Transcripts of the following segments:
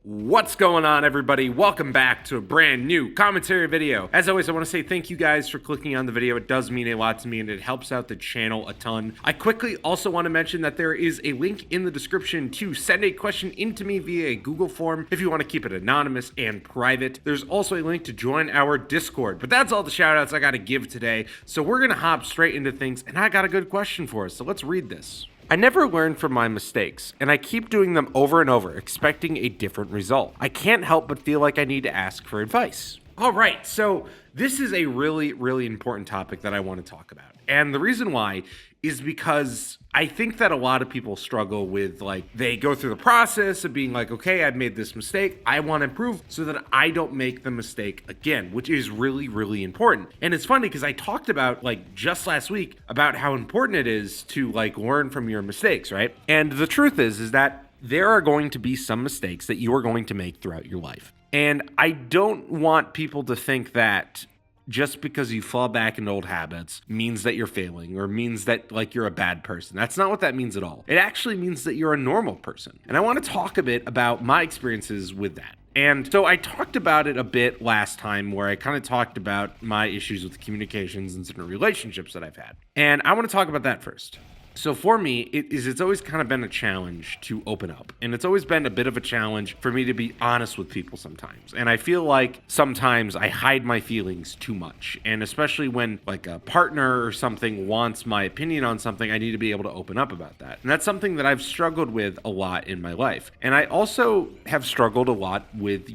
What's going on, everybody? Welcome back to a brand new commentary video. As always, I want to say thank you guys for clicking on the video. It does mean a lot to me and it helps out the channel a ton. I quickly also want to mention that there is a link in the description to send a question into me via a Google form if you want to keep it anonymous and private. There's also a link to join our Discord, but that's all the shout outs I got to give today. So we're going to hop straight into things, and I got a good question for us. So let's read this. I never learn from my mistakes, and I keep doing them over and over, expecting a different result. I can't help but feel like I need to ask for advice. All right, so this is a really important topic that I want to talk about. And the reason why is because I think that a lot of people struggle with, they go through the process of being like, okay, I've made this mistake. I want to improve so that I don't make the mistake again, which is really important. And it's funny because I talked about, just last week about how important it is to, learn from your mistakes, right? And the truth is that there are going to be some mistakes that you are going to make throughout your life. And I don't want people to think that just because you fall back into old habits means that you're failing or means that you're a bad person. That's not what that means at all. It actually means that you're a normal person. And I want to talk a bit about my experiences with that. And so I talked about it a bit last time where I kind of talked about my issues with communications and certain relationships that I've had. And I want to talk about that first. So for me, it's always kind of been a challenge to open up. And it's always been a bit of a challenge for me to be honest with people sometimes. And I feel like sometimes I hide my feelings too much. And especially when a partner or something wants my opinion on something, I need to be able to open up about that. And that's something that I've struggled with a lot in my life. And I also have struggled a lot with,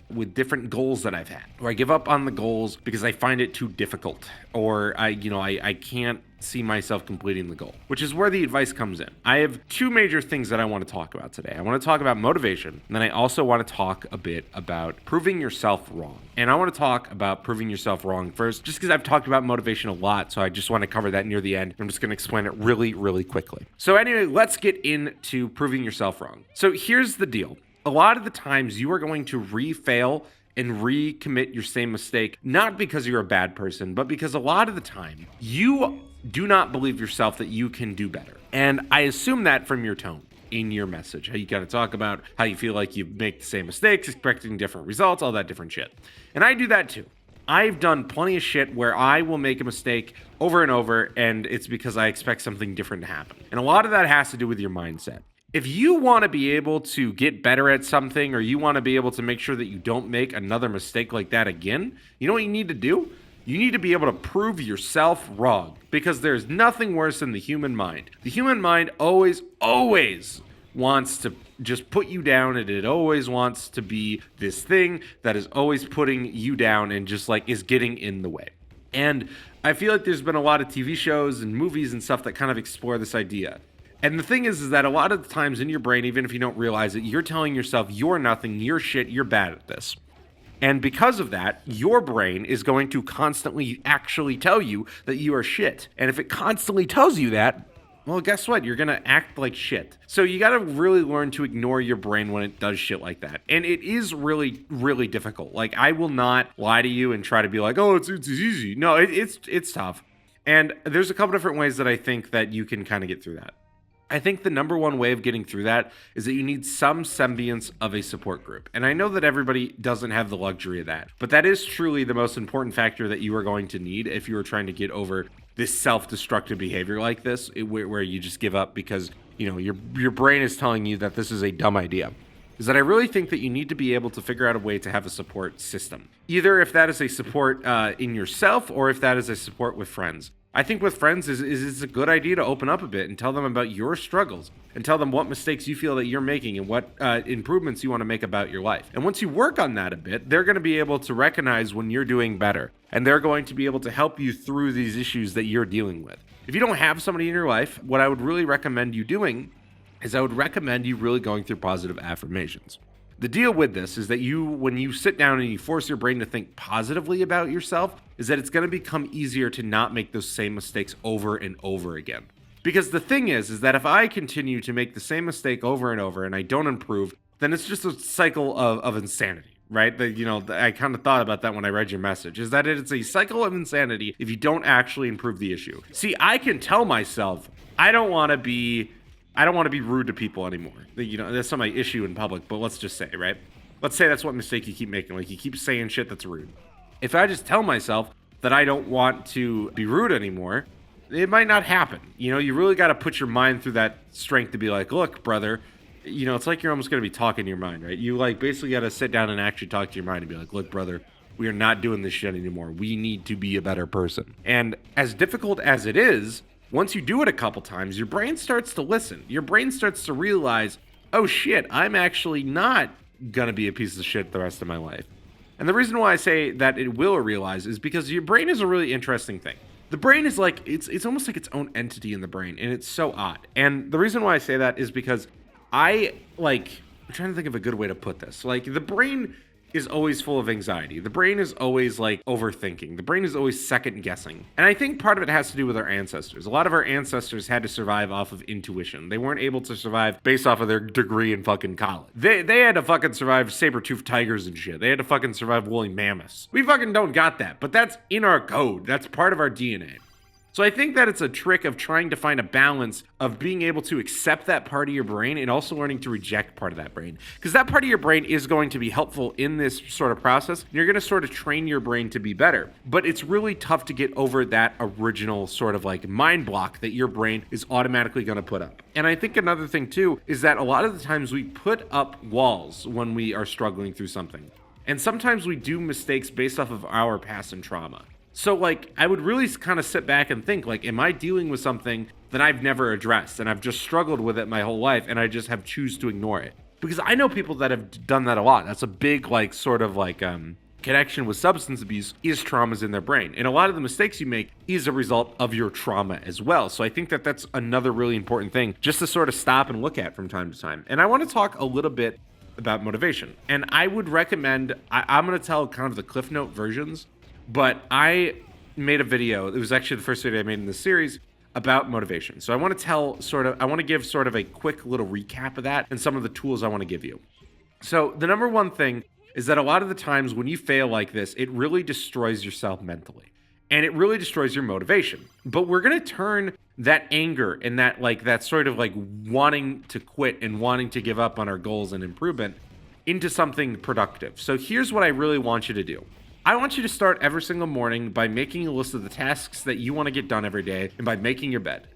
with different goals that I've had. Where I give up on the goals because I find it too difficult. Or I can't see myself completing the goal, which is where the advice comes in. I have two major things that I want to talk about today. I want to talk about motivation, and then I also want to talk a bit about proving yourself wrong. And I want to talk about proving yourself wrong first, just because I've talked about motivation a lot, so I just want to cover that near the end. I'm just going to explain it really quickly. So anyway, let's get into proving yourself wrong. So here's the deal. A lot of the times you are going to re-fail and recommit your same mistake, not because you're a bad person, but because a lot of the time you do not believe yourself that you can do better. And I assume that from your tone in your message, how you got to talk about how you feel like you make the same mistakes, expecting different results, all that different shit. And I do that too. I've done plenty of shit where I will make a mistake over and over, and it's because I expect something different to happen. And a lot of that has to do with your mindset. If you want to be able to get better at something, or you want to be able to make sure that you don't make another mistake like that again, you know what you need to do? You need to be able to prove yourself wrong, because there's nothing worse than the human mind. The human mind always wants to just put you down, and it always wants to be this thing that is always putting you down and just is getting in the way. And I feel like there's been a lot of TV shows and movies and stuff that kind of explore this idea. And the thing is that a lot of the times in your brain, even if you don't realize it, you're telling yourself you're nothing, you're shit, you're bad at this. And because of that, your brain is going to constantly actually tell you that you are shit. And if it constantly tells you that, well, guess what? You're going to act like shit. So you got to really learn to ignore your brain when it does shit like that. And it is really difficult. I will not lie to you and try to be like, oh, it's easy. No, it's tough. And there's a couple different ways that I think that you can kind of get through that. I think the number one way of getting through that is that you need some semblance of a support group. And I know that everybody doesn't have the luxury of that, but that is truly the most important factor that you are going to need if you are trying to get over this self-destructive behavior like this, where you just give up because, your brain is telling you that this is a dumb idea. Is that I really think that you need to be able to figure out a way to have a support system. Either if that is a support in yourself or if that is a support with friends. I think with friends is a good idea to open up a bit and tell them about your struggles and tell them what mistakes you feel that you're making and what improvements you want to make about your life. And once you work on that a bit, they're going to be able to recognize when you're doing better, and they're going to be able to help you through these issues that you're dealing with. If you don't have somebody in your life, what I would really recommend you doing is I would recommend you really going through positive affirmations. The deal with this is that when you sit down and you force your brain to think positively about yourself, is that it's going to become easier to not make those same mistakes over and over again. Because the thing is that if I continue to make the same mistake over and over and I don't improve, then it's just a cycle of insanity, right? I kind of thought about that when I read your message, is that it's a cycle of insanity if you don't actually improve the issue. See, I can tell myself, I don't want to be rude to people anymore. That's not my issue in public, but let's just say, right? Let's say that's what mistake you keep making. Like, you keep saying shit that's rude. If I just tell myself that I don't want to be rude anymore, it might not happen. You know, you really got to put your mind through that strength to be like, look, brother, you know, it's like you're almost going to be talking to your mind, right? You like basically got to sit down and actually talk to your mind and be like, look, brother, we are not doing this shit anymore. We need to be a better person. And as difficult as it is, once you do it a couple times, your brain starts to listen. Your brain starts to realize, oh shit, I'm actually not going to be a piece of shit the rest of my life. And the reason why I say that it will realize is because your brain is a really interesting thing. The brain is like, it's almost like its own entity in the brain, and it's so odd. And the reason why I say that is because I'm trying to think of a good way to put this. Like, the brain is always full of anxiety. The brain is always like overthinking. The brain is always second guessing. And I think part of it has to do with our ancestors. A lot of our ancestors had to survive off of intuition. They weren't able to survive based off of their degree in fucking college. They had to fucking survive saber-toothed tigers and shit. They had to fucking survive woolly mammoths. We fucking don't got that, but that's in our code. That's part of our DNA. So I think that it's a trick of trying to find a balance of being able to accept that part of your brain and also learning to reject part of that brain. Because that part of your brain is going to be helpful in this sort of process. And you're going to sort of train your brain to be better. But it's really tough to get over that original sort of like mind block that your brain is automatically going to put up. And I think another thing too is that a lot of the times we put up walls when we are struggling through something. And sometimes we do mistakes based off of our past and trauma. So, like, I would really kind of sit back and think, like, am I dealing with something that I've never addressed and I've just struggled with it my whole life and I just have choose to ignore it? Because I know people that have done that a lot. That's a big, like, sort of like connection with substance abuse is traumas in their brain. And a lot of the mistakes you make is a result of your trauma as well. So I think that that's another really important thing just to sort of stop and look at from time to time. And I want to talk a little bit about motivation. And I would recommend, I'm going to tell kind of the Cliff Note versions. But I made a video, it was actually the first video I made in this series, about motivation. So I want to give sort of a quick little recap of that and some of the tools I want to give you. So the number one thing is that a lot of the times when you fail like this, it really destroys yourself mentally. And it really destroys your motivation. But we're going to turn that anger and that sort of like wanting to quit and wanting to give up on our goals and improvement into something productive. So here's what I really want you to do. I want you to start every single morning by making a list of the tasks that you want to get done every day and by making your bed.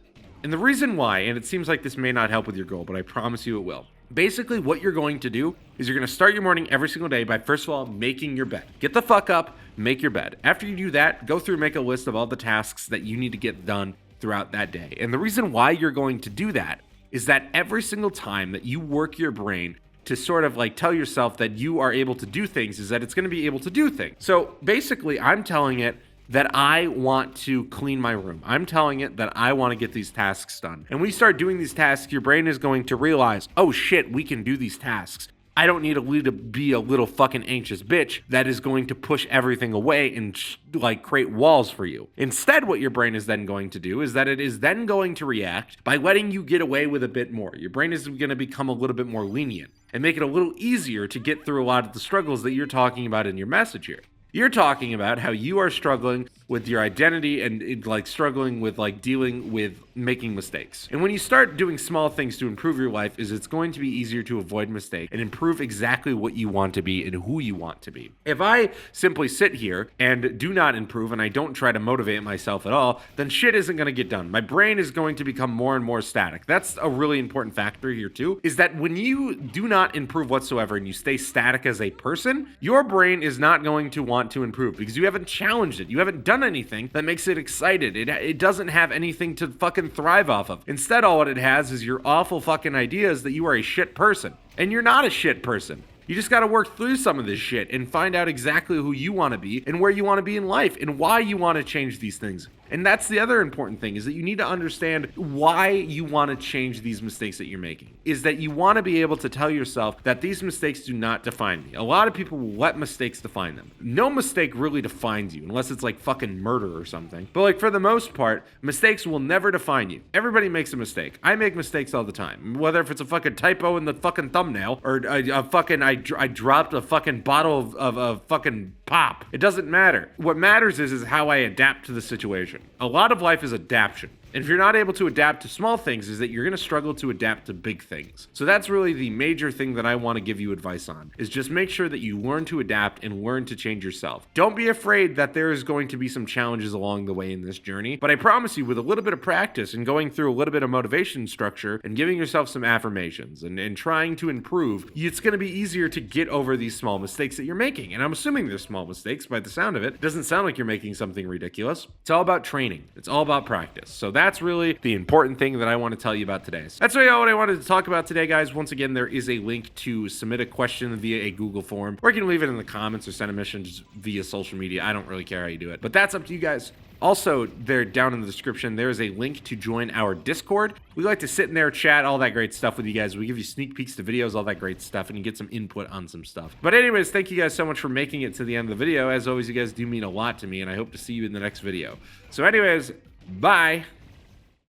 And the reason why, and it seems like this may not help with your goal, but I promise you it will. Basically, what you're going to do is you're going to start your morning every single day by, first of all, making your bed. Get the fuck up, make your bed. After you do that, go through and make a list of all the tasks that you need to get done throughout that day. And the reason why you're going to do that is that every single time that you work your brain to sort of like tell yourself that you are able to do things is that it's going to be able to do things. So basically, I'm telling it that I want to clean my room. I'm telling it that I want to get these tasks done. And when you start doing these tasks, your brain is going to realize, oh shit, we can do these tasks. I don't need to be a little fucking anxious bitch that is going to push everything away and like create walls for you. Instead, what your brain is then going to do is that it is then going to react by letting you get away with a bit more. Your brain is going to become a little bit more lenient and make it a little easier to get through a lot of the struggles that you're talking about in your message here. You're talking about how you are struggling with your identity and like struggling with like dealing with making mistakes. And when you start doing small things to improve your life, it's going to be easier to avoid mistake and improve exactly what you want to be and who you want to be. If I simply sit here and do not improve and I don't try to motivate myself at all, then shit isn't going to get done. My brain is going to become more and more static. That's a really important factor here too, is that when you do not improve whatsoever and you stay static as a person, your brain is not going to want to improve because you haven't challenged it. You haven't done anything that makes it excited. It doesn't have anything to fucking thrive off of. Instead, all what it has is your awful fucking ideas that you are a shit person. And you're not a shit person. You just got to work through some of this shit and find out exactly who you want to be and where you want to be in life and why you want to change these things. And that's the other important thing, is that you need to understand why you want to change these mistakes that you're making. Is that you want to be able to tell yourself that these mistakes do not define me. A lot of people will let mistakes define them. No mistake really defines you, unless it's like fucking murder or something. But like for the most part, mistakes will never define you. Everybody makes a mistake. I make mistakes all the time. Whether if it's a fucking typo in the fucking thumbnail or I dropped a fucking bottle of fucking pop. It doesn't matter. What matters is how I adapt to the situation. A lot of life is adaptation. And if you're not able to adapt to small things, is that you're going to struggle to adapt to big things. So that's really the major thing that I want to give you advice on, is just make sure that you learn to adapt and learn to change yourself. Don't be afraid that there is going to be some challenges along the way in this journey, but I promise you, with a little bit of practice and going through a little bit of motivation structure and giving yourself some affirmations and trying to improve, it's going to be easier to get over these small mistakes that you're making. And I'm assuming they're small mistakes by the sound of it. It doesn't sound like you're making something ridiculous. It's all about training. It's all about practice. So that's really the important thing that I want to tell you about today. So that's really all what I wanted to talk about today, guys. Once again, there is a link to submit a question via a Google form, or you can leave it in the comments or send a message via social media. I don't really care how you do it, but that's up to you guys. Also, there down in the description, there is a link to join our Discord. We like to sit in there, chat, all that great stuff with you guys. We give you sneak peeks to videos, all that great stuff, and you get some input on some stuff. But anyways, thank you guys so much for making it to the end of the video. As always, you guys do mean a lot to me, and I hope to see you in the next video. So anyways, bye.